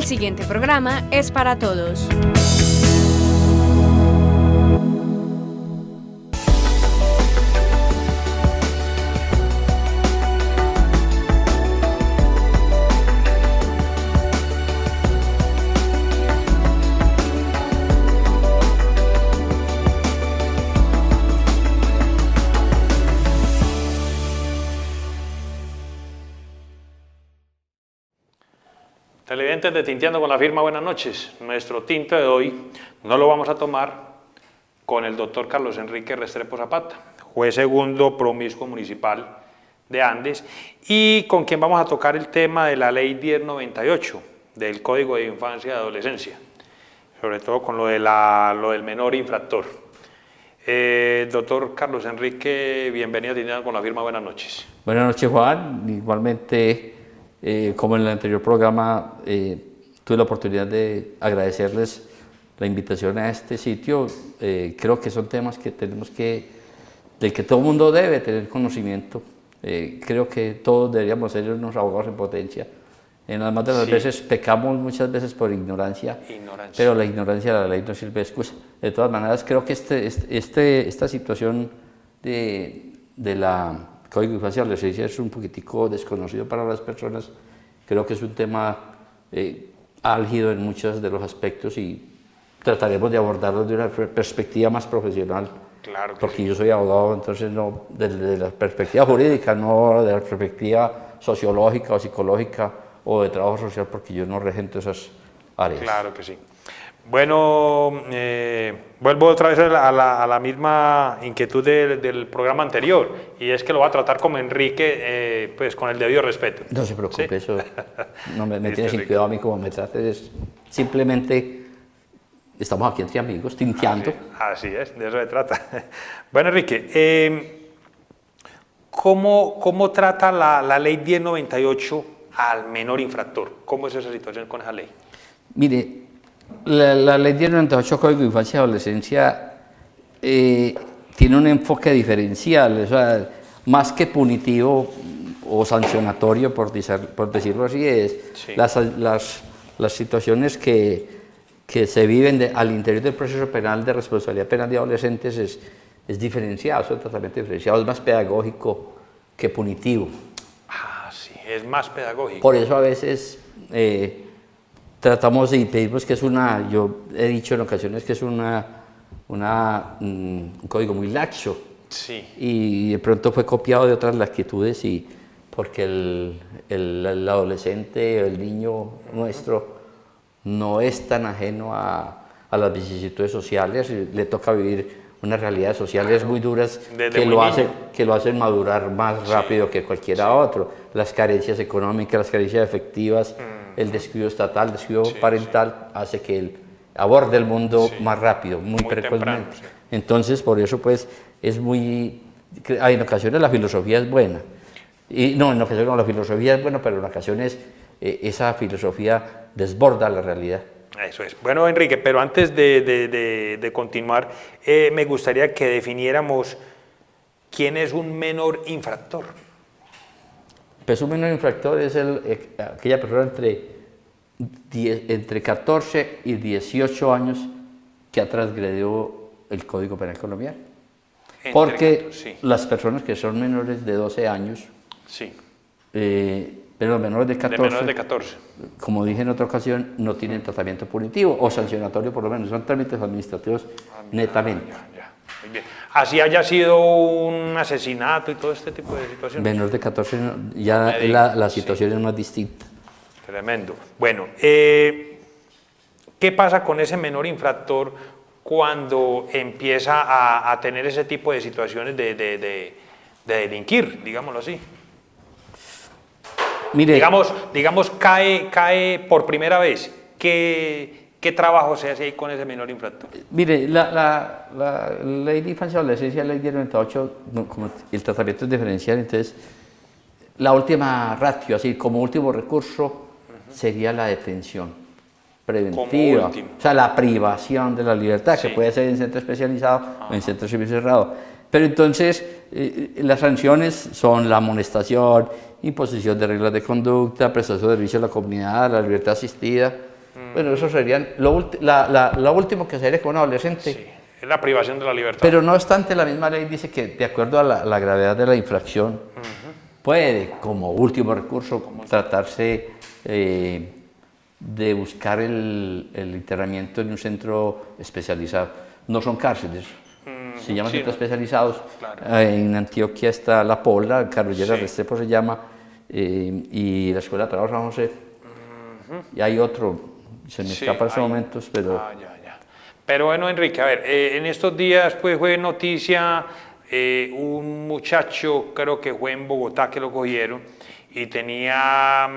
El siguiente programa es para todos. Televidentes de Tinteando con la Firma, buenas noches. Nuestro tinte de hoy no lo vamos a tomar con el doctor Carlos Enrique Restrepo Zapata, juez segundo promiscuo municipal de Andes, y con quien vamos a tocar el tema de la ley 1098 del Código de Infancia y Adolescencia, sobre todo con lo del menor infractor. Doctor Carlos Enrique, bienvenido a Tinteando con la Firma, buenas noches. Buenas noches, Juan. Igualmente, como en el anterior programa, tuve la oportunidad de agradecerles la invitación a este sitio. Creo que son temas que del que todo el mundo debe tener conocimiento. Creo que todos deberíamos ser unos abogados en potencia. En las más de las veces pecamos muchas veces por ignorancia, pero la ignorancia de la ley no sirve de excusa. De todas maneras, creo que esta situación de la Código de Infancia y Adolescencia es un poquitico desconocido para las personas. Creo que es un tema álgido en muchos de los aspectos y trataremos de abordarlo de una perspectiva más profesional. Claro que porque sí. Yo soy abogado, entonces no desde la perspectiva jurídica, no de la perspectiva sociológica o psicológica o de trabajo social, porque yo no regento esas áreas. Claro que sí. Bueno, vuelvo otra vez a la misma inquietud del programa anterior, y es que lo va a tratar como Enrique, pues con el debido respeto. No se preocupe, ¿sí? Eso no me tiene sin Enrique. cuidado a mí como me trates, simplemente estamos aquí entre amigos, tinteando. Así es, de eso se trata. Bueno, Enrique, ¿cómo trata la ley 1098 al menor infractor? ¿Cómo es esa situación con esa ley? Mire, la ley 1098 Código de Infancia y Adolescencia tiene un enfoque diferencial, o sea, más que punitivo o sancionatorio, por decirlo así, es Sí. las situaciones que se viven al interior del proceso penal de responsabilidad penal de adolescentes es diferenciado, es un tratamiento diferenciado, es más pedagógico que punitivo. Ah, sí, es más pedagógico. Por eso a veces tratamos de impedirnos que yo he dicho en ocasiones que es un código muy laxo. Sí. Y de pronto fue copiado de otras latitudes porque el adolescente, el niño nuestro, no es tan ajeno a las vicisitudes sociales, le toca vivir unas realidades sociales muy duras que lo hacen madurar más rápido que cualquiera otro. Las carencias económicas, las carencias efectivas, el descuido estatal, el descuido parental, hace que él aborde el mundo más rápido, muy precozmente. temprano, sí. Entonces, por eso pues en ocasiones la filosofía es buena. En ocasiones no, la filosofía es buena, pero en ocasiones esa filosofía desborda la realidad. Eso es. Bueno, Enrique, pero antes de continuar, me gustaría que definiéramos quién es un menor infractor. Pues un menor infractor es aquella persona entre 14 y 18 años que ha transgredido el Código Penal colombiano. Porque las personas que son menores de 12 años, pero los menores de 14, como dije en otra ocasión, no tienen tratamiento punitivo o sancionatorio, por lo menos, son trámites administrativos netamente. Muy bien. Así haya sido un asesinato y todo este tipo de situaciones. Menores de 14, ya la situación es más distinta. Tremendo. Bueno, ¿qué pasa con ese menor infractor cuando empieza a tener ese tipo de situaciones de delinquir, digámoslo así? Mire, digamos cae por primera vez. ¿Qué trabajo se hace ahí con ese menor infractor? Mire, la ley de infancia y adolescencia, la ley 1098, como el tratamiento es diferencial, entonces la última ratio, así como último recurso, sería la detención preventiva, o sea, la privación de la libertad, que puede ser en centro especializado o en centro semicerrado. Pero entonces las sanciones son la amonestación, imposición de reglas de conducta, prestación de servicio a la comunidad, la libertad asistida, Bueno, eso sería lo último que se haría con un adolescente. Sí, es la privación de la libertad. Pero no obstante, la misma ley dice que de acuerdo a la gravedad de la infracción, puede, como último recurso, tratarse de buscar el internamiento en un centro especializado. No son cárceles, se llaman centros especializados. Claro. En Antioquia está La Pola, Carlos Lleras Sí. Restrepo se llama, y la Escuela de Trabajo San José. Y hay otro, se me Sí, escapa en estos hay- momentos, pero... Ya. Pero bueno, Enrique, a ver, en estos días pues fue noticia un muchacho, creo que fue en Bogotá que lo cogieron, y tenía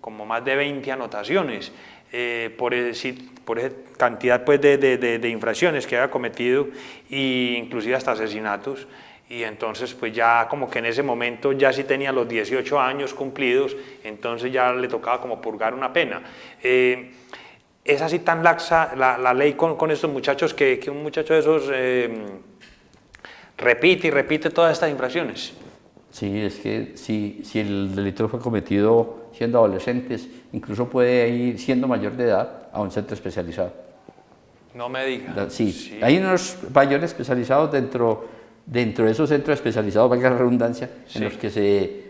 como más de 20 anotaciones por esa cantidad pues de infracciones que había cometido, e inclusive hasta asesinatos. Y entonces pues ya como que en ese momento ya sí tenía los 18 años cumplidos, entonces ya le tocaba como purgar una pena. Es así tan laxa la ley con estos muchachos que un muchacho de esos repite y repite todas estas infracciones. Sí, es que si el delito fue cometido siendo adolescentes, incluso puede ir siendo mayor de edad a un centro especializado. No me diga. Sí, hay unos mayores especializados dentro de esos centros especializados, valga la redundancia, Sí. en los que se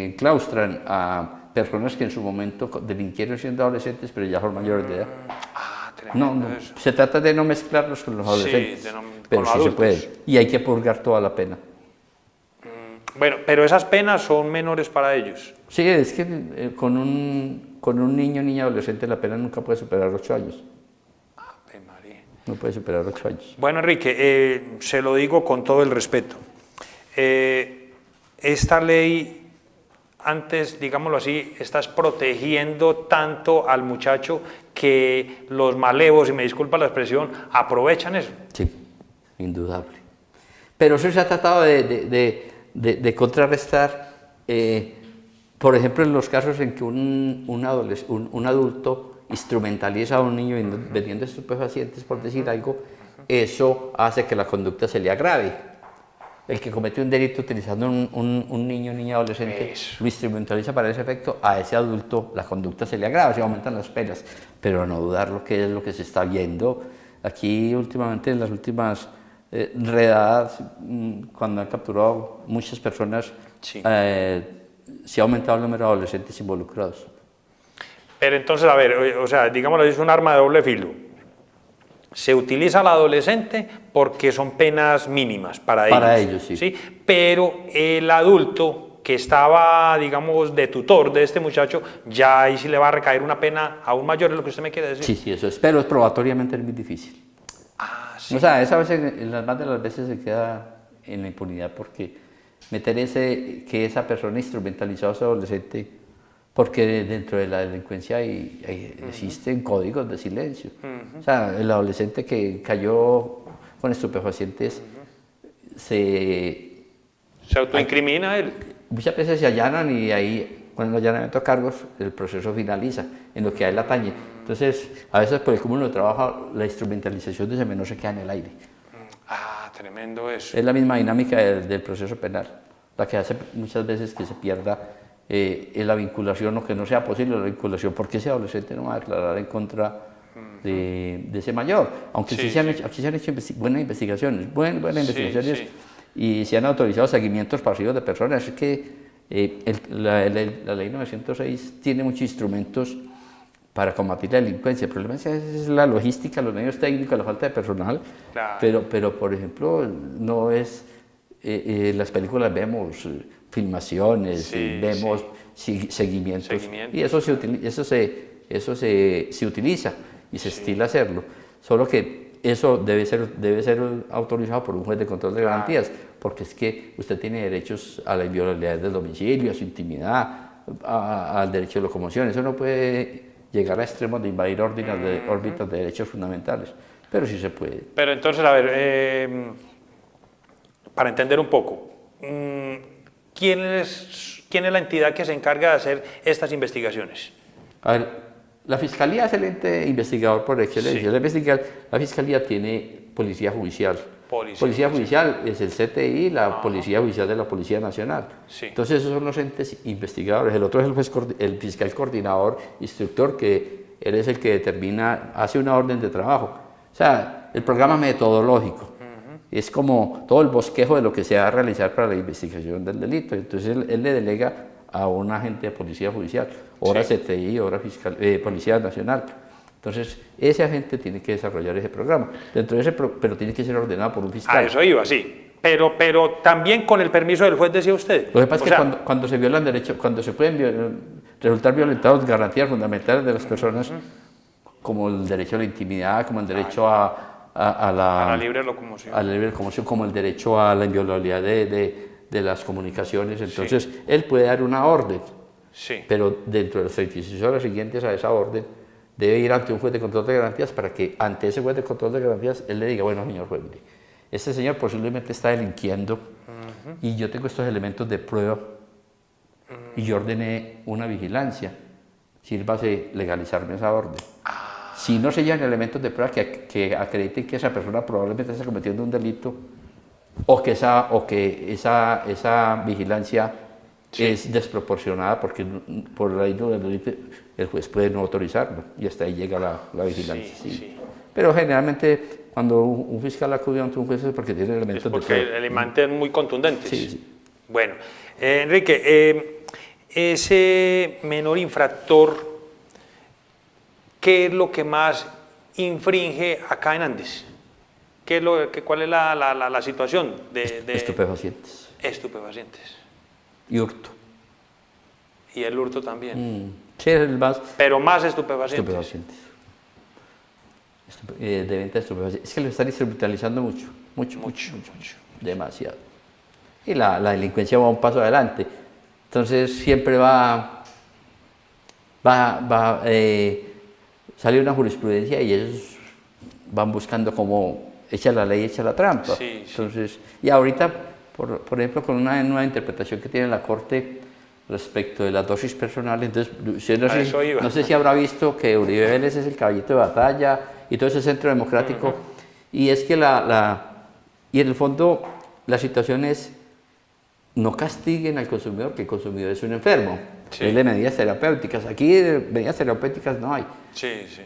enclaustran a personas que en su momento delinquieron siendo adolescentes, pero ya son mayores de edad. Tremendo No, eso. se trata de no mezclarlos con los adolescentes, con pero los sí se adultos. puede. Y hay que purgar toda la pena. Bueno, pero esas penas son menores para ellos. Sí, es que con un niña adolescente la pena nunca puede superar 8 años. Ave María. No puede superar 8 años. Bueno, Enrique, se lo digo con todo el respeto. Esta ley, antes, digámoslo así, estás protegiendo tanto al muchacho que los malevos, y me disculpa la expresión, aprovechan eso. Sí, indudable. Pero eso se ha tratado de contrarrestar, por ejemplo, en los casos en que un adulto instrumentaliza a un niño vendiendo estupefacientes, por decir algo, eso hace que la conducta se le agrave. El que comete un delito utilizando un niño o niña adolescente Eso. lo instrumentaliza para ese efecto, a ese adulto la conducta se le agrava, se aumentan las penas, pero no dudar lo que es lo que se está viendo. Aquí últimamente, en las últimas redadas, cuando han capturado muchas personas, Sí. se ha aumentado el número de adolescentes involucrados. Pero entonces, a ver, o sea, digámoslo, es un arma de doble filo. Se utiliza al adolescente porque son penas mínimas para ellos. Para ellos, sí. Pero el adulto que estaba, digamos, de tutor de este muchacho, ya ahí sí le va a recaer una pena aún mayor, es lo que usted me quiere decir. Sí, eso es, pero probatoriamente es muy difícil. Sí. O sea, esa veces, en las más de las veces se queda en la impunidad porque meter que esa persona instrumentalizó a su adolescente, porque dentro de la delincuencia existen códigos de silencio. O sea, el adolescente que cayó con estupefacientes Se autoincrimina él. muchas veces se allanan y ahí, con el allanamiento de cargos, el proceso finaliza en lo que a él atañe. Entonces, a veces por el cúmulo de trabajo, la instrumentalización de ese menor se queda en el aire. Tremendo eso. Es la misma dinámica del proceso penal, la que hace muchas veces que se pierda la vinculación o que no sea posible la vinculación, porque ese adolescente no va a declarar en contra de ese mayor, aunque Sí, aquí se han hecho buenas investigaciones, buenas investigaciones, sí. y se han autorizado seguimientos pasivos de personas. Es que la ley 906 tiene muchos instrumentos para combatir la delincuencia. El problema es la logística, los medios técnicos, la falta de personal, Claro. pero por ejemplo, no es, en las películas vemos filmaciones, Sí, vemos seguimientos, Seguimientos. y eso se utiliza y se estila hacerlo, solo que eso debe ser autorizado por un juez de control de garantías, porque es que usted tiene derechos a la inviolabilidad del domicilio, a su intimidad, al derecho de locomoción. Eso no puede llegar a extremos de invadir órbitas de derechos fundamentales, pero sí se puede. Pero entonces, a ver, para entender un poco, ¿quién es la entidad que se encarga de hacer estas investigaciones? A ver, la Fiscalía es el ente investigador por excelencia. La Fiscalía tiene policía judicial, Policía Judicial es el CTI, la Policía Judicial de la Policía Nacional. Sí. Entonces esos son los entes investigadores. El otro es el fiscal coordinador, instructor, que él es el que determina, hace una orden de trabajo. O sea, el programa metodológico. Es como todo el bosquejo de lo que se va a realizar para la investigación del delito. Entonces él le delega a un agente de policía judicial, ahora CTI, ahora Policía Nacional. Entonces ese agente tiene que desarrollar ese programa, dentro de ese pero tiene que ser ordenado por un fiscal. A eso iba, sí. Pero también con el permiso del juez, decía usted. Lo que pasa es que cuando se violan derechos, cuando se pueden resultar violentados garantías fundamentales de las personas, como el derecho a la intimidad, como el derecho a la libre locomoción. A la libre locomoción, como el derecho a la inviolabilidad de las comunicaciones. Entonces, él puede dar una orden, pero dentro de las 36 horas siguientes a esa orden, debe ir ante un juez de control de garantías para que ante ese juez de control de garantías él le diga, bueno, señor juez, este señor posiblemente está delinquiendo y yo tengo estos elementos de prueba y yo ordené una vigilancia. Sírvase legalizarme esa orden. Si no se llevan elementos de prueba que acrediten que esa persona probablemente está cometiendo un delito o que esa vigilancia es desproporcionada porque por la índole del delito el juez puede no autorizarlo y hasta ahí llega la vigilancia. Pero generalmente cuando un fiscal acude ante un juez es porque tiene elementos de prueba. Porque el elemento es muy contundente. Sí. Bueno, Enrique, ese menor infractor, ¿qué es lo que más infringe acá en Andes? ¿Cuál es la situación de estupefacientes? Estupefacientes. Y hurto. Y el hurto también. Sí, es el más. Pero más estupefacientes. Estupefacientes. De venta de estupefacientes. Es que lo están instrumentalizando mucho. Demasiado. Y la delincuencia va un paso adelante. Entonces siempre sale una jurisprudencia y ellos van buscando cómo echa la ley, echa la trampa. Entonces, y ahorita, por ejemplo, con una nueva interpretación que tiene la Corte respecto de las dosis personales, entonces no sé si habrá visto que Uribe Vélez es el caballito de batalla y todo ese centro democrático, y es que y en el fondo la situación es no castiguen al consumidor, que el consumidor es un enfermo. Es de medidas terapéuticas. Aquí medidas terapéuticas no hay.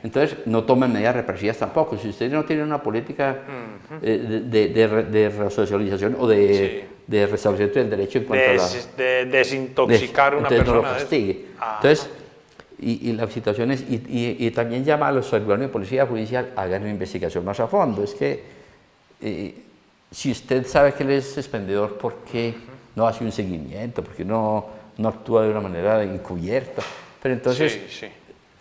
Entonces no tomen medidas represivas tampoco. Si usted no tiene una política de resocialización o de restablecimiento del derecho en cuanto de desintoxicar a una persona, no lo castigue. Entonces, y la situación es, y también llama a los órganos de policía judicial a hagan una investigación más a fondo. Es que si usted sabe que él es expendedor, ¿por qué no hace un seguimiento? ¿Por qué no actúa de una manera encubierta? Pero entonces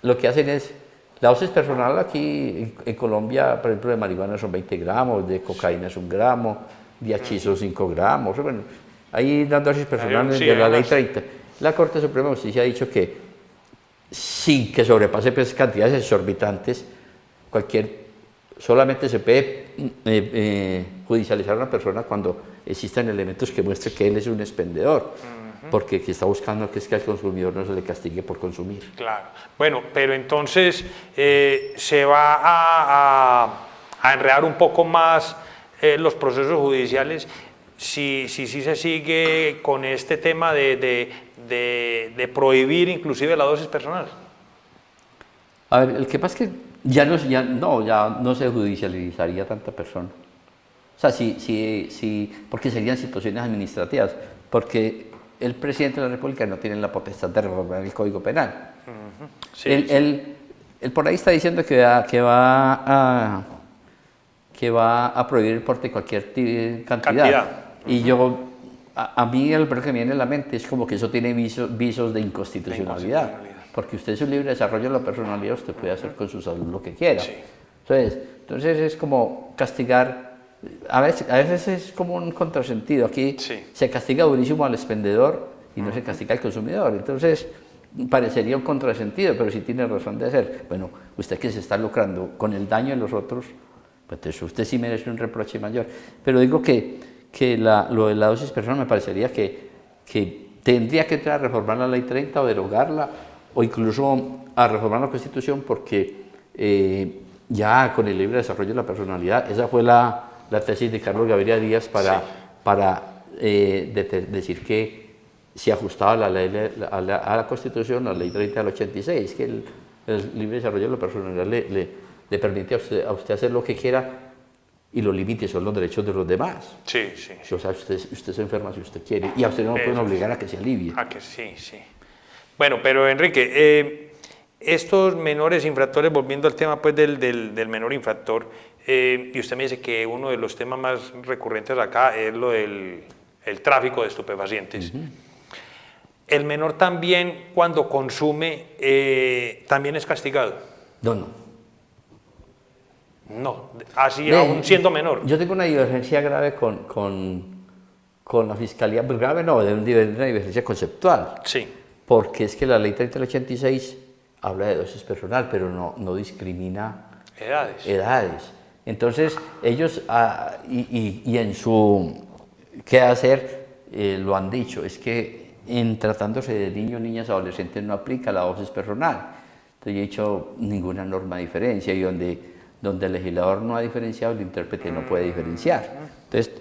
lo que hacen es, la dosis personal aquí en Colombia, por ejemplo, de marihuana son 20 gramos, de cocaína es 1 gramo, de hachís son 5 gramos. Bueno, hay las dosis personales de la ley 30. La Corte Suprema de Justicia ha dicho que sin que sobrepase cantidades exorbitantes, solamente se puede judicializar a una persona cuando existan elementos que muestren que él es un expendedor, porque que está buscando que es que al consumidor no se le castigue por consumir. Claro. Bueno, pero entonces se va a enredar un poco más los procesos judiciales si se sigue con este tema de prohibir inclusive la dosis personal. A ver, el que pasa es que ya no se judicializaría tanta persona. O sea, porque serían situaciones administrativas, porque el presidente de la República no tiene la potestad de reformar el Código Penal. Él por ahí está diciendo que va a prohibir el porte de cualquier cantidad. Y a mí el primero que me viene a la mente es como que eso tiene visos de inconstitucionalidad. Porque usted es un libre desarrollo de la personalidad, usted puede hacer con su salud lo que quiera. Entonces es como castigar. A veces es como un contrasentido. Aquí se castiga durísimo al expendedor y no se castiga al consumidor. Entonces parecería un contrasentido, pero sí tiene razón de ser. Bueno, usted que se está lucrando con el daño de los otros, pues usted sí merece un reproche mayor. Pero digo que lo de la dosis personal me parecería que tendría que entrar a reformar la ley 30 o derogarla, o incluso a reformar la Constitución, porque ya con el libre desarrollo de la personalidad, esa fue la la tesis de Carlos Gaviria Díaz para decir que se ajustaba la ley, a la Constitución, a la ley 30 del 86, que el libre desarrollo de la personalidad le permite a usted hacer lo que quiera y los límites son los derechos de los demás. Sí, sí. O sea, usted se enferma si usted quiere y a usted no lo pueden obligar a que se alivie. Ah, que sí, sí. Bueno, pero Enrique, estos menores infractores, volviendo al tema pues, del menor infractor, y usted me dice que uno de los temas más recurrentes acá es lo del el tráfico de estupefacientes. El menor también, cuando consume, también es castigado. No. No, así aún siendo menor. Yo tengo una divergencia grave con la Fiscalía, pues grave no, una divergencia conceptual. Sí. Porque es que la ley 30 del 86 habla de dosis personal, pero no discrimina edades. Entonces, ellos, y en su qué hacer, lo han dicho, es que en tratándose de niños, niñas, adolescentes no aplica la dosis personal. Entonces, yo he dicho ninguna norma de diferencia y donde el legislador no ha diferenciado, el intérprete no puede diferenciar. Entonces,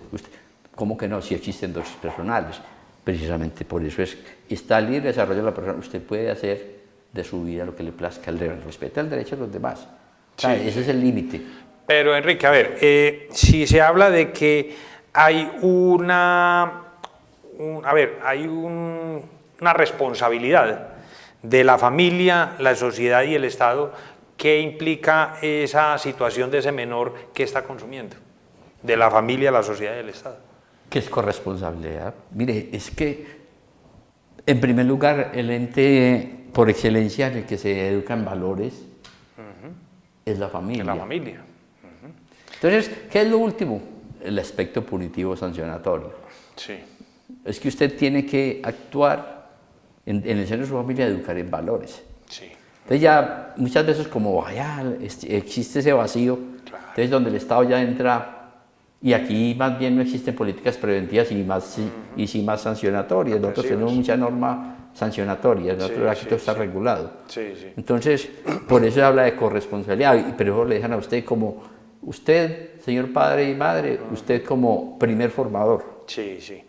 ¿cómo que no? Si existen dosis personales. Precisamente por eso está libre desarrollo de la persona. Usted puede hacer de su vida lo que le plazca, respeta el derecho de los demás. Sí. Ese es el límite. Pero Enrique, a ver, si se habla de que hay una responsabilidad de la familia, la sociedad y el Estado, ¿qué implica esa situación de ese menor que está consumiendo? De la familia, la sociedad y el Estado. ¿Qué es corresponsabilidad? Mire, es que, en primer lugar, el ente por excelencia en el que se educa en valores es la familia. La familia. Entonces, ¿qué es lo último? El aspecto punitivo sancionatorio. Sí. Es que usted tiene que actuar en el seno de su familia, educar en valores. Sí. Entonces ya muchas veces como existe ese vacío, claro. Entonces donde el Estado ya entra y aquí más bien no existen políticas preventivas y sí más sancionatorias. Nosotros tenemos mucha norma sancionatoria, aquí todo está regulado. Sí, sí. Entonces, por eso se habla de corresponsabilidad, pero eso le dejan a usted como, usted, señor padre y madre, usted como primer formador. Sí, sí.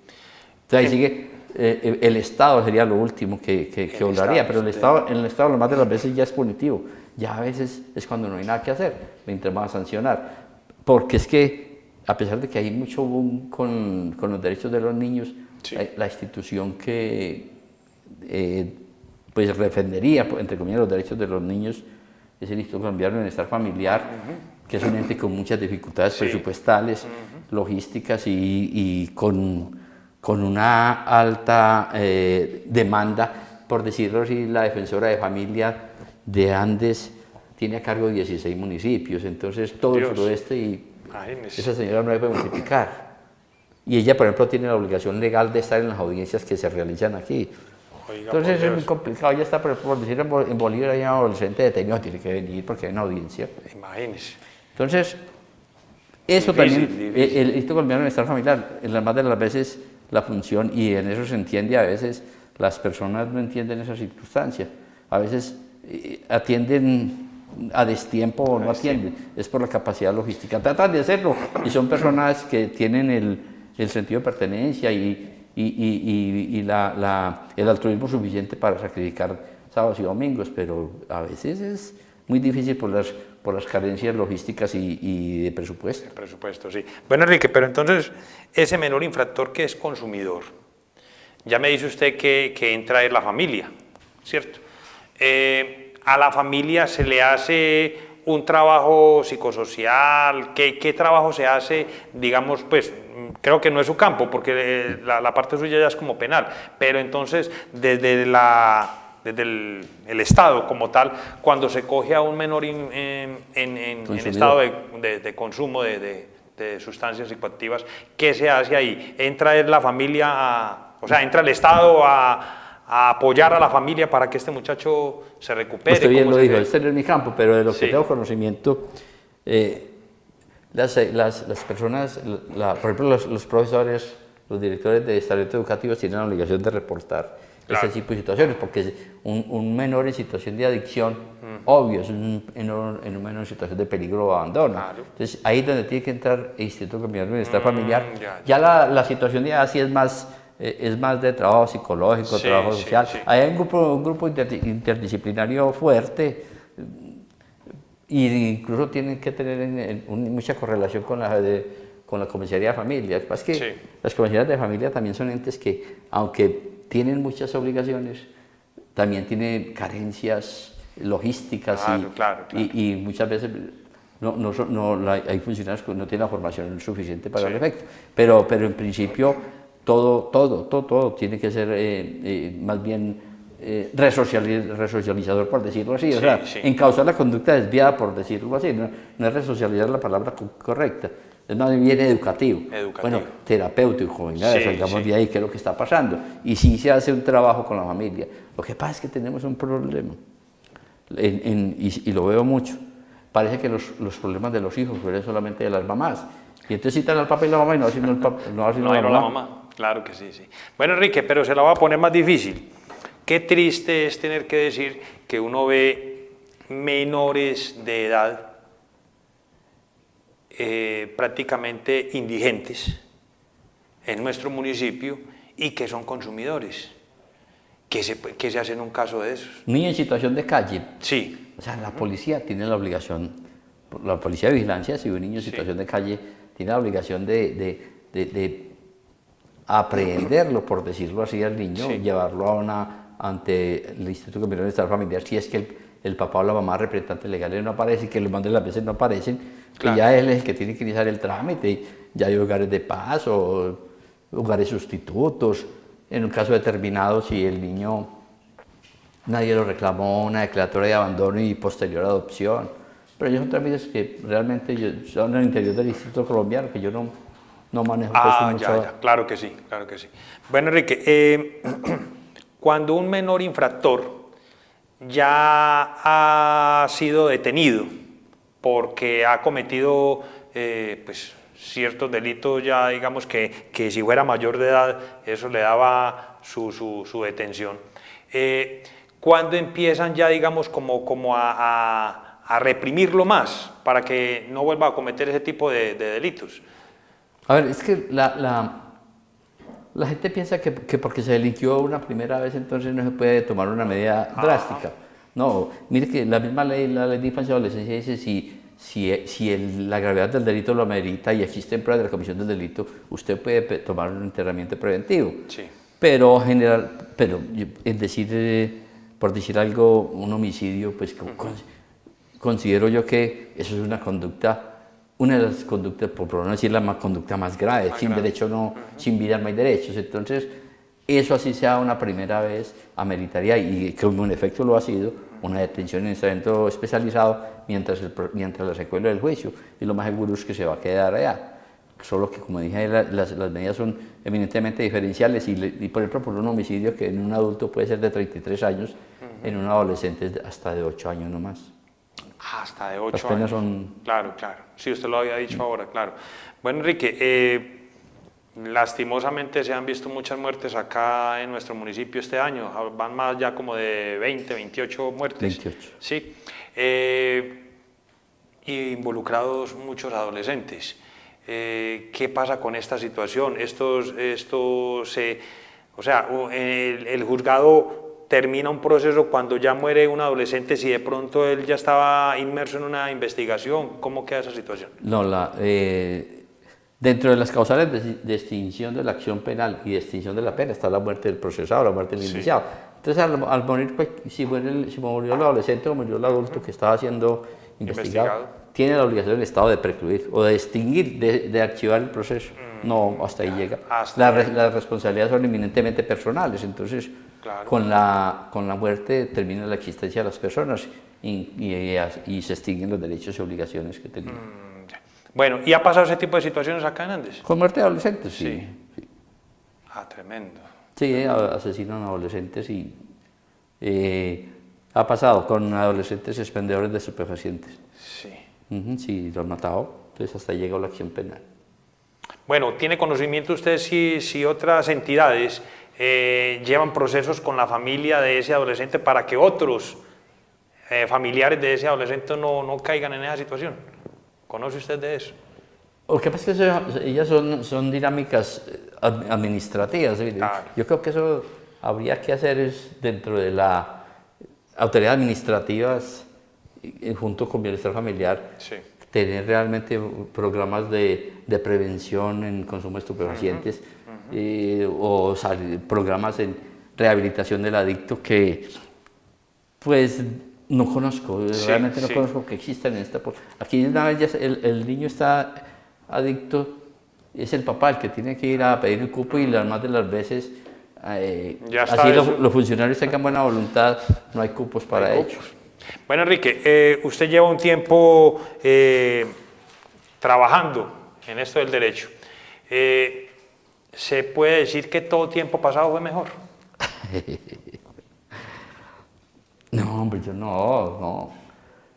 Entonces ahí sigue, el Estado sería lo último que hablaría, pero en el Estado lo más de las veces ya es punitivo, ya a veces es cuando no hay nada que hacer, mientras van a sancionar, porque es que a pesar de que hay mucho boom con los derechos de los niños, sí. La institución que pues defendería, entre comillas, los derechos de los niños es el Instituto Colombiano de Bienestar Familiar, que es un ente con muchas dificultades presupuestales, logísticas y con una alta demanda. Por decirlo así, la defensora de familia de Andes tiene a cargo 16 municipios, entonces todo el suroeste y esa señora no debe multiplicar. Y ella, por ejemplo, tiene la obligación legal de estar en las audiencias que se realizan aquí. Oiga, entonces es muy complicado. Ella está, por decir, en Bolívar hay un adolescente detenido, tiene que venir porque hay una audiencia. Imagínese. Entonces, eso difícil, también, el Instituto Colombiano de Bienestar Familiar, en la más de las veces la función, y en eso se entiende a veces, las personas no entienden esa circunstancia. A veces atienden a destiempo o no atienden, es por la capacidad logística. Tratan de hacerlo y son personas que tienen el sentido de pertenencia y el altruismo suficiente para sacrificar sábados y domingos, pero a veces es muy difícil por las carencias logísticas y de presupuesto. De presupuesto, sí. Bueno, Enrique, pero entonces, ese menor infractor que es consumidor, ya me dice usted que entra en la familia, ¿cierto? A la familia se le hace un trabajo psicosocial, ¿qué trabajo se hace? Digamos, pues, creo que no es su campo, porque la parte suya ya es como penal, pero entonces, desde el Estado como tal, cuando se coge a un menor en estado de consumo de sustancias psicoactivas, ¿qué se hace ahí? ¿Entra la familia, entra el Estado a apoyar a la familia para que este muchacho se recupere? Usted bien lo dijo, este no es mi campo, pero de lo que tengo conocimiento, las personas, por ejemplo los profesores, los directores de establecimientos educativos tienen la obligación de reportar Claro. este tipo de situaciones, porque un menor en situación de adicción, obvio, es un menor en situación de peligro o abandono. Claro. Entonces, ahí es donde tiene que entrar el Instituto Colombiano de Bienestar Familiar. ya. Ya la situación de así es más de trabajo psicológico, Sí, trabajo sí, social. sí. Ahí hay un grupo interdisciplinario fuerte, y incluso tienen que tener mucha correlación con la comisaría de familia. Lo que pasa es que Sí. las comisarías de familia también son entes que, aunque tienen muchas obligaciones, también tienen carencias logísticas Claro. y muchas veces hay funcionarios que no tienen la formación suficiente para Sí. el efecto. Pero en principio todo tiene que ser más bien resocializador, por decirlo así. O Sí, sea, sí. encauzar la conducta desviada, por decirlo así. No es resocializar la palabra correcta, es más bien educativo. Bueno, terapéutico, venga, Sí, salgamos sí. de ahí, qué es lo que está pasando. Y sí se hace un trabajo con la familia. Lo que pasa es que tenemos un problema, y lo veo mucho. Parece que los problemas de los hijos fueron solamente de las mamás. Y entonces citan al papá y la mamá y no sino el papá, No, y no la mamá. Claro que sí, sí. Bueno, Enrique, pero se la voy a poner más difícil. Qué triste es tener que decir que uno ve menores de edad prácticamente indigentes en nuestro municipio y que son consumidores. ¿Qué se hace en un caso de esos? Niño en situación de calle. Sí. O sea, la policía tiene la obligación, la policía de vigilancia, si un niño en situación de calle, tiene la obligación de aprehenderlo, por decirlo así, al niño, Sí. llevarlo ante el Instituto Colombiano de Bienestar Familiar, si es que el papá o la mamá representantes legales no aparecen, que los manden las veces no aparecen, Claro. que ya él es el que tiene que iniciar el trámite, ya hay hogares de paz o hogares sustitutos. En un caso determinado, si el niño nadie lo reclamó, una declaratoria de abandono y posterior adopción. Pero ellos son trámites que realmente son en el interior del Instituto Colombiano, que yo no manejo. Pues, Ya, claro que sí, claro que sí. Bueno, Enrique, cuando un menor infractor ya ha sido detenido porque ha cometido pues, ciertos delitos, ya digamos que si fuera mayor de edad, eso le daba su detención. ¿Cuándo empiezan ya, digamos, como a reprimirlo más para que no vuelva a cometer ese tipo de delitos? A ver, es que la gente piensa que porque se delinquió una primera vez, entonces no se puede tomar una medida drástica. No, mire que la misma ley, la ley de infancia y adolescencia dice la gravedad del delito lo amerita y existen pruebas de la comisión del delito, usted puede tomar un internamiento preventivo. Sí. Pero por decir algo, un homicidio, pues considero yo que eso es una de las conductas, por no decir la conducta más grave, sin derecho sin vida no hay derechos. Entonces, eso así sea una primera vez, ameritaría, y como en efecto lo ha sido, una detención en establecimiento especializado mientras la secuela del juicio, y lo más seguro es que se va a quedar allá. Solo que, como dije, las medidas son eminentemente diferenciales y, por ejemplo, por un homicidio que en un adulto puede ser de 33 años, en un adolescente hasta de 8 años nomás. Hasta de 8 Las penas años. son... Claro. Sí, usted lo había dicho ahora, claro. Bueno, Enrique, lastimosamente se han visto muchas muertes acá en nuestro municipio este año. Van más ya como de 20, 28 muertes. 28. Sí. Y involucrados muchos adolescentes. ¿Qué pasa con esta situación? El juzgado termina un proceso cuando ya muere un adolescente, si de pronto él ya estaba inmerso en una investigación. ¿Cómo queda esa situación? No, dentro de las causales de extinción de la acción penal y de extinción de la pena está la muerte del procesado, la muerte del indiciado. Entonces, al morir, pues, si murió el adolescente o murió el adulto que estaba siendo investigado, tiene la obligación del Estado de precluir o de extinguir, de archivar el proceso. No, hasta ahí llega. Las responsabilidades son eminentemente personales, entonces con la muerte termina la existencia de las personas y se extinguen los derechos y obligaciones que tenían. Bueno, ¿y ha pasado ese tipo de situaciones acá en Andes? Con muerte de adolescentes, sí. Tremendo. Sí, asesinan a adolescentes y ha pasado con adolescentes expendedores de estupefacientes. Sí. Sí, lo han matado, entonces hasta llegó la acción penal. Bueno, ¿tiene conocimiento usted si otras entidades llevan procesos con la familia de ese adolescente para que otros familiares de ese adolescente no caigan en esa situación? ¿Conoce usted de eso? Lo que pasa es que ellas son dinámicas administrativas. ¿Sí? Claro. Yo creo que eso habría que hacer es dentro de la autoridad administrativas, junto con bienestar familiar, Sí. tener realmente programas de prevención en consumo de estupefacientes o programas en rehabilitación del adicto que pues no conozco, realmente no conozco que existan en esta. Aquí una vez ya el niño está adicto, es el papá el que tiene que ir a pedir el cupo y las más de las veces, así los funcionarios tengan buena voluntad, no hay cupos para ellos. Bueno, Enrique, usted lleva un tiempo trabajando en esto del derecho. ¿Se puede decir que todo tiempo pasado fue mejor? No, hombre, yo no.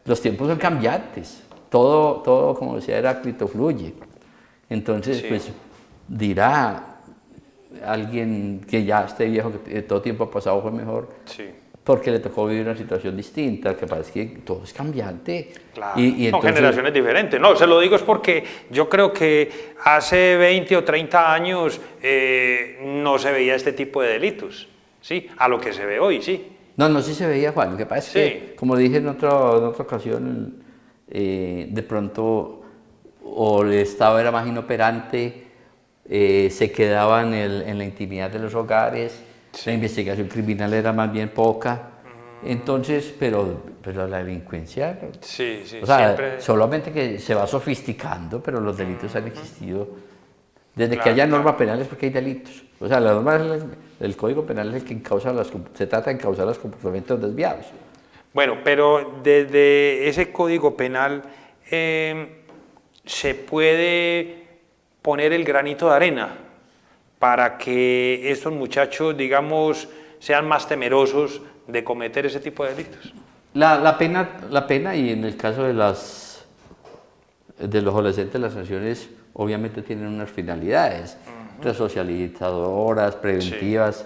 Los tiempos son cambiantes. Todo, como decía Heráclito, fluye. Entonces, Sí. pues, dirá alguien que ya esté viejo que todo tiempo pasado fue mejor, Sí. porque le tocó vivir una situación distinta, que parece que todo es cambiante. Claro. Y Son entonces, generaciones diferentes. No, se lo digo es porque yo creo que hace 20 o 30 años no se veía este tipo de delitos, ¿sí? A lo que se ve hoy, sí. No, sí se veía, Juan. Lo que pasa es Sí. que, como dije en otra ocasión, de pronto o el Estado era más inoperante, se quedaban en la intimidad de los hogares, Sí. la investigación criminal era más bien poca. Entonces, pero la delincuencia, Sí, sí, o sea, siempre. solamente que se va sofisticando, pero los delitos han existido. Desde que Claro, haya claro. normas penales, porque hay delitos. O sea, la norma del Código Penal es el que se trata de encauzar los comportamientos desviados. Bueno, pero desde ese código penal se puede poner el granito de arena para que estos muchachos, digamos, sean más temerosos de cometer ese tipo de delitos. La pena, y en el caso de los adolescentes, las sanciones obviamente tienen unas finalidades resocializadoras, preventivas,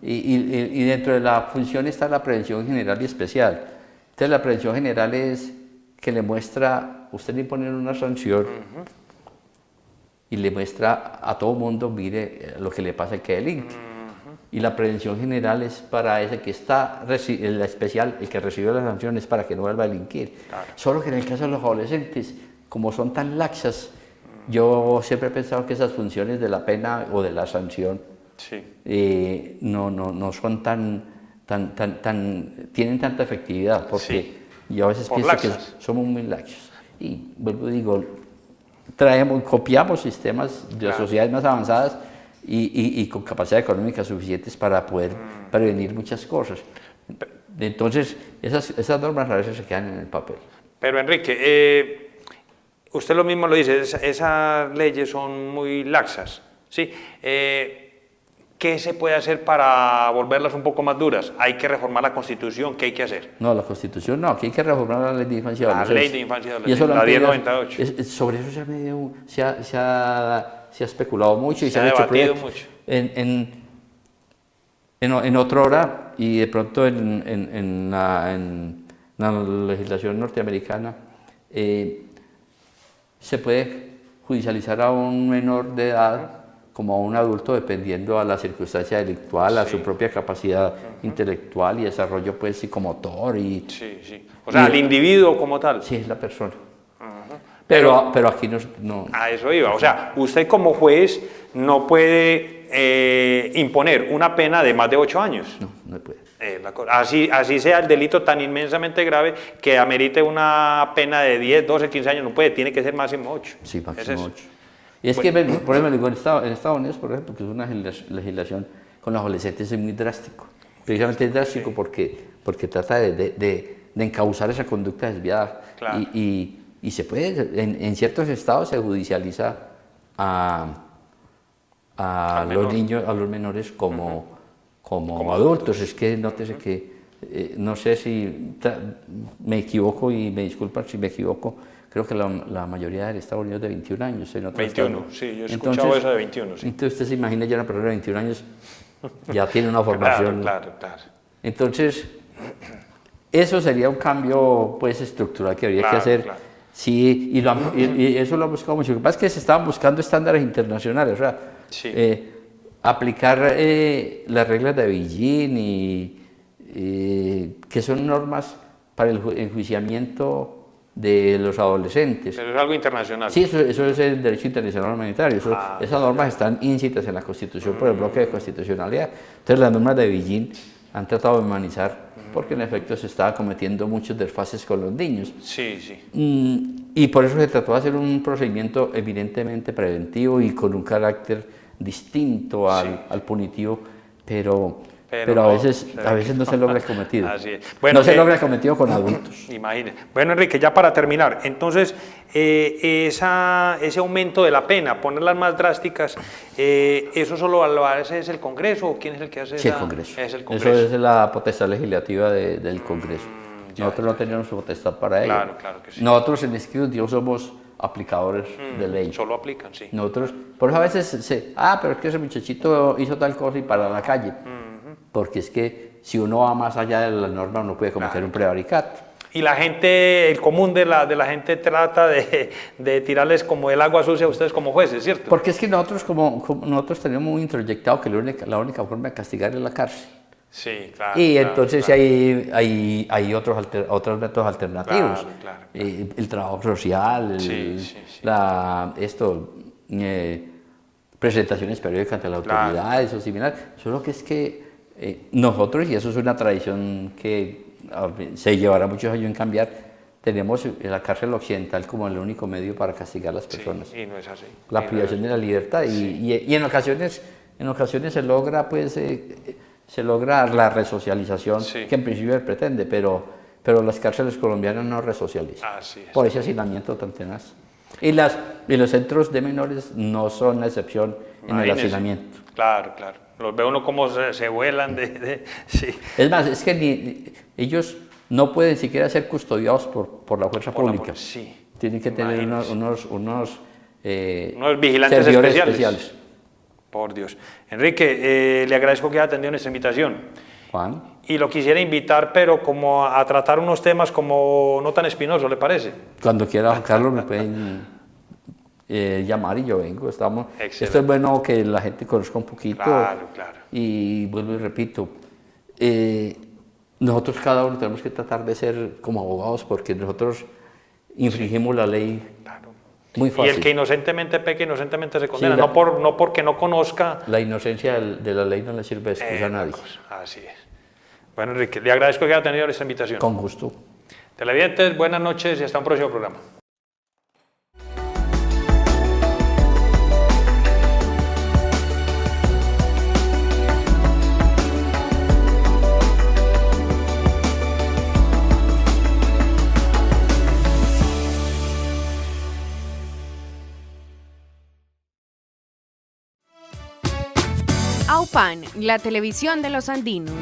y dentro de la función está la prevención general y especial. Entonces la prevención general es que le muestra, usted le impone una sanción y le muestra a todo mundo, mire lo que le pasa al que delinque. Y la prevención general es para ese que está, la especial, el que recibió la sanción es para que no vuelva a delinquir. Claro. Solo que en el caso de los adolescentes, como son tan laxas, yo siempre he pensado que esas funciones de la pena o de la sanción Sí. no son tienen tanta efectividad, porque Sí. yo a veces Por pienso laxas. que somos muy laxos. Y vuelvo, digo, copiamos sistemas de Claro. sociedades más avanzadas y con capacidad económica suficientes para poder prevenir muchas cosas. Entonces, esas normas a veces se quedan en el papel. Pero Enrique, usted lo mismo lo dice, esas leyes son muy laxas, ¿sí? ¿Qué se puede hacer para volverlas un poco más duras? Hay que reformar la Constitución, ¿qué hay que hacer? No, la Constitución no, aquí hay que reformar la ley de infancia y La adolescencia. ley de infancia y Y adolescencia, eso la han pedido- 1098. sobre eso se ha especulado mucho y Se se ha han hecho debatido proyectos. mucho. En otra hora y de pronto en la legislación norteamericana se puede judicializar a un menor de edad como a un adulto dependiendo a la circunstancia delictual, a Sí. su propia capacidad intelectual y desarrollo pues psicomotor y Sí, sí. O sea, Y- al individuo como tal. sí es la persona. Pero- Pero aquí no. A eso iba. O sea, usted como juez no puede imponer una pena de más de 8 años. No puede. Así sea el delito tan inmensamente grave que amerite una pena de 10, 12, 15 años, no puede, tiene que ser máximo 8. Sí, Es máximo eso. 8. Y es que, por ejemplo, digo, en Estados Unidos, por ejemplo, que es una legislación con los adolescentes es muy drástico. Precisamente es drástico porque trata de encauzar esa conducta desviada. Claro. Y se puede, en ciertos estados se judicializa a Al los menor. niños, a los menores como adultos. Es que nótese que, no sé si me equivoco y me disculpan si me equivoco, creo creo que la mayoría de Estados Unidos de 21 años. En otros 21, estados. sí, yo he escuchado eso de 21, sí. Entonces usted se imagina ya una persona de 21 años, ya tiene una formación. Claro. Entonces, eso sería un cambio pues estructural que habría que hacer. Claro. Sí, y eso lo ha buscado mucho. Lo que pasa es que se estaban buscando estándares internacionales, o sea, Sí. aplicar las reglas de Beijing que son normas para el enjuiciamiento de los adolescentes. Pero es algo internacional. Sí, eso es el derecho internacional humanitario. Esas normas están íncitas en la Constitución por el bloque de constitucionalidad. Entonces las normas de Beijing han tratado de humanizar porque en efecto se estaba cometiendo muchos desfases con los niños. Sí. Y por eso se trató de hacer un procedimiento evidentemente preventivo y con un carácter distinto al punitivo, pero a veces no se logra el cometido. Así es. Bueno, no se logra el cometido con adultos. Imagínese. Bueno, Enrique, ya para terminar, entonces, ese aumento de la pena, ponerlas más drásticas, ¿eso solo lo hace el Congreso o quién es el que hace Sí, esa? el Congreso. Es el Congreso. Eso es la potestad legislativa del Congreso. Nosotros no tenemos potestad para ello. Claro que sí. Nosotros en este instituto somos aplicadores de ley. Solo aplican, sí. Nosotros, por eso a veces pero es que ese muchachito hizo tal cosa y para la calle. Porque es que si uno va más allá de la norma uno puede cometer un prevaricato. Y la gente, el común de la gente trata de tirarles como el agua sucia a ustedes como jueces, ¿cierto? Porque es que nosotros nosotros tenemos muy introyectado que la única forma de castigar es la cárcel. Sí, claro. Y entonces hay otros métodos alternativos. Claro. El trabajo social, presentaciones periódicas ante las autoridades o similar. Solo que es que nosotros, y eso es una tradición que se llevará muchos años en cambiar, tenemos la cárcel occidental como el único medio para castigar a las personas. Sí, y no es así. La privación de la libertad y en ocasiones se logra se logra la resocialización que en principio se pretende, pero las cárceles colombianas no resocializan. Así es. Por ese hacinamiento tan tenaz. Y los centros de menores no son la excepción en el hacinamiento. Claro. Los ve uno como se vuelan sí. Es más, es que ellos no pueden siquiera ser custodiados por la fuerza pública. Sí. Tienen que tener unos vigilantes servidores especiales. Por Dios. Enrique, le agradezco que haya atendido nuestra invitación. Juan. Y lo quisiera invitar, pero como a tratar unos temas como no tan espinosos, ¿le parece? Cuando quiera, Juan Carlos, me pueden llamar y yo vengo. Esto es bueno que la gente conozca un poquito. Claro. Y vuelvo y repito, nosotros cada uno tenemos que tratar de ser como abogados porque nosotros infringimos la ley. Muy fácil. Y el que inocentemente peque, inocentemente se condena, no porque no conozca. La inocencia de la ley no le sirve de excusa a nadie. Así es. Bueno, Enrique, le agradezco que haya tenido esta invitación. Con gusto. Televidentes, buenas noches y hasta un próximo programa. AUPAN, la televisión de los andinos.